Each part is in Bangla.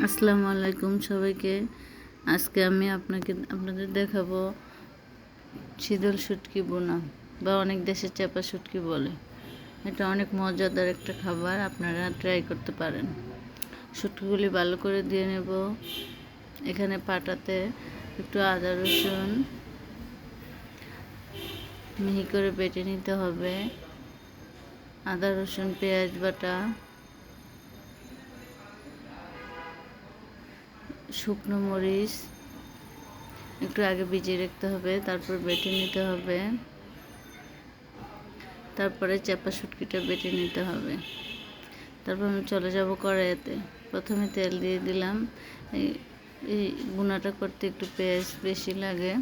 আসসালামু আলাইকুম সবাইকে। আজকে আমি আপনাদের দেখাবো শীতল শুটকি বোনা, বা অনেক দেশে চাপা শুটকি বলে। এটা অনেক মজাদার একটা খাবার, আপনারা ট্রাই করতে পারেন। শুটকিগুলি ভালো করে দিয়ে নেব। এখানে পাটাতে একটু আদা রসুন মিহি করে বেটে নিতে হবে। আদা রসুন পেঁয়াজ বাটা, শুকনো মরিচ একটু আগে ভিজিয়ে রাখতে হবে, তারপর বেটে নিতে হবে। তারপরে চাপা শুটকিটা বেটে নিতে হবে। তারপর আমি চলে যাব কড়াইতে। প্রথমে তেল দিয়ে দিলাম। এই ভুনাটা করতে একটু পেঁয়াজ বেশি লাগে,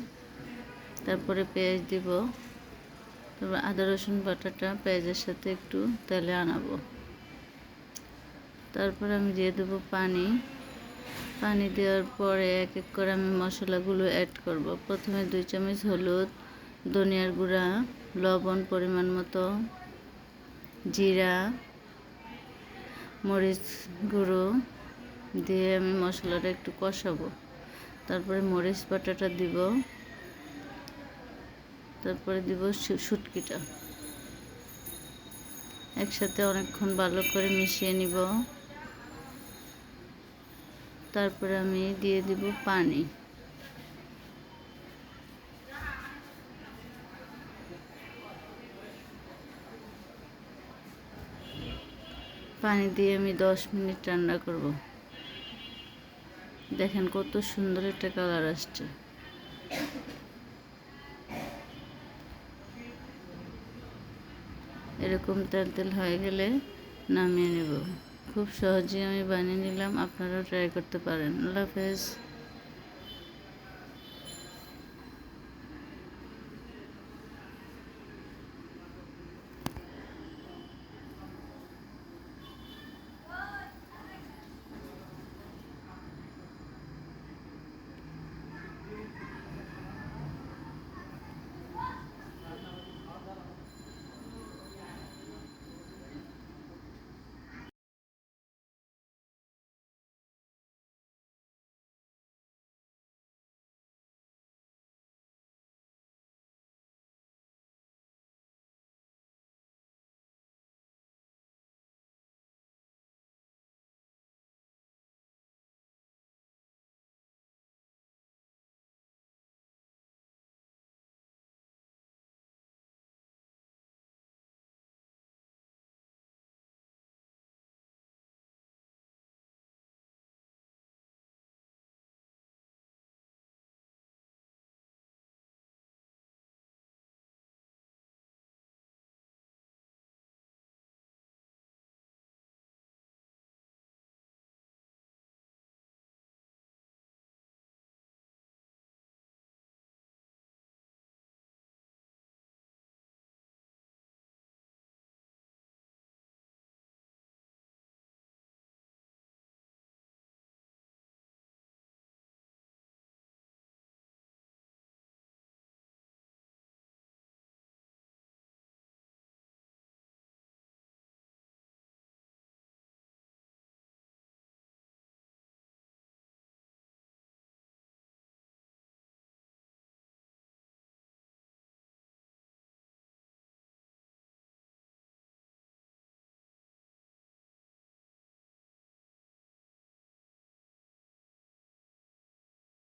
তারপরে পেঁয়াজ দিব। তারপর আদা রসুন বাটাটা পেঁয়াজের সাথে একটু তেলে আনাবো। তারপর আমি দিয়ে দেবো পানি। পানি দেওয়ার পরে এক এক করে আমি মশলাগুলো অ্যাড করব। প্রথমে 2 চামচ হলুদ, ধনিয়ার গুঁড়া, লবণ পরিমাণ মতো, জিরা, মরিচ গুঁড়ো দিয়ে আমি মশলাটা একটু কষাবো। তারপরে মরিচ বাটাটা দিব, তারপরে দিব শুটকিটা। একসাথে অনেকক্ষণ ভালো করে মিশিয়ে নিব। তারপরে আমি দিয়ে দিব পানি। পানি দিয়ে আমি 10 মিনিট রান্না করব। দেখেন কত সুন্দর একটা কালার আসছে। এরকম তেল তেল হয়ে গেলে নামিয়ে নেব। খুব সহজেই আমি বানিয়ে নিলাম, আপনারাও ট্রাই করতে পারেন। আল্লাহ হাফেজ।